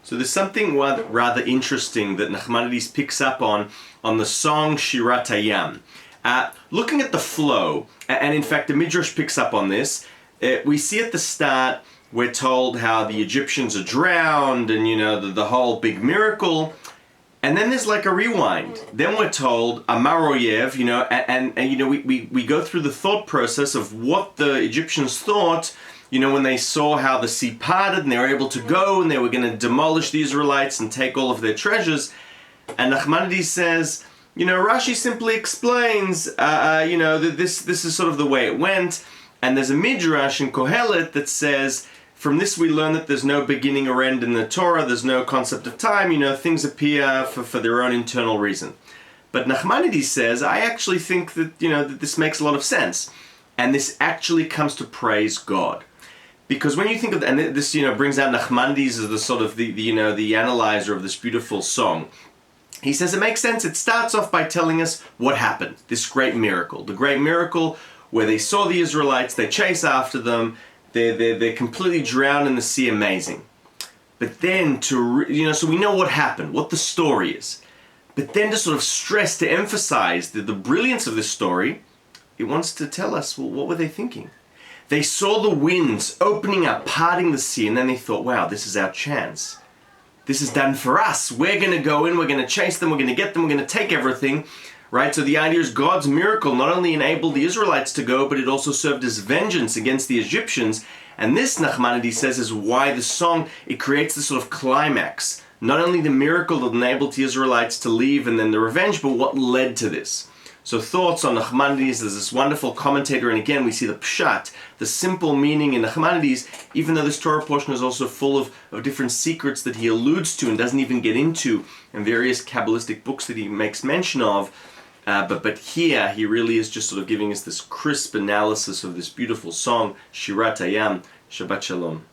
So there's something rather interesting that Nachmanides picks up on the song Shirat Hayam. Looking at the flow, and in fact the Midrash picks up on this, we see at the start, we're told how the Egyptians are drowned and, you know, the whole big miracle. And then there's like a rewind. Then we're told, Amar Oyev, you know, and you know, we go through the thought process of what the Egyptians thought, you know, when they saw how the sea parted and they were able to go and they were going to demolish the Israelites and take all of their treasures. And Nachmanides says, you know, Rashi simply explains, you know, that this is sort of the way it went. And there's a Midrash in Kohelet that says, from this we learn that there's no beginning or end in the Torah, there's no concept of time, you know, things appear for their own internal reason. But Nachmanides says, I actually think that, you know, that this makes a lot of sense. And this actually comes to praise God. Because when you think of, and this, you know, brings out Nachmanides as the sort of you know, the analyzer of this beautiful song. He says it makes sense. It starts off by telling us what happened, this great miracle. The great miracle where they saw the Israelites, they chase after them, they're completely drowned in the sea, amazing. But then you know, so we know what happened, what the story is. But then to sort of stress, to emphasize the brilliance of this story, it wants to tell us, well, what were they thinking? They saw the winds opening up, parting the sea, and then they thought, wow, this is our chance. This is done for us. We're going to go in, we're going to chase them, we're going to get them, we're going to take everything, right? So the idea is God's miracle not only enabled the Israelites to go, but it also served as vengeance against the Egyptians. And this, Nachmanides says, is why the song, it creates this sort of climax. Not only the miracle that enabled the Israelites to leave and then the revenge, but what led to this. So thoughts on Nachmanides, there's this wonderful commentator, and again we see the pshat, the simple meaning in Nachmanides, even though this Torah portion is also full of different secrets that he alludes to and doesn't even get into in various Kabbalistic books that he makes mention of, but here he really is just sort of giving us this crisp analysis of this beautiful song, Shirat Hayam. Shabbat Shalom.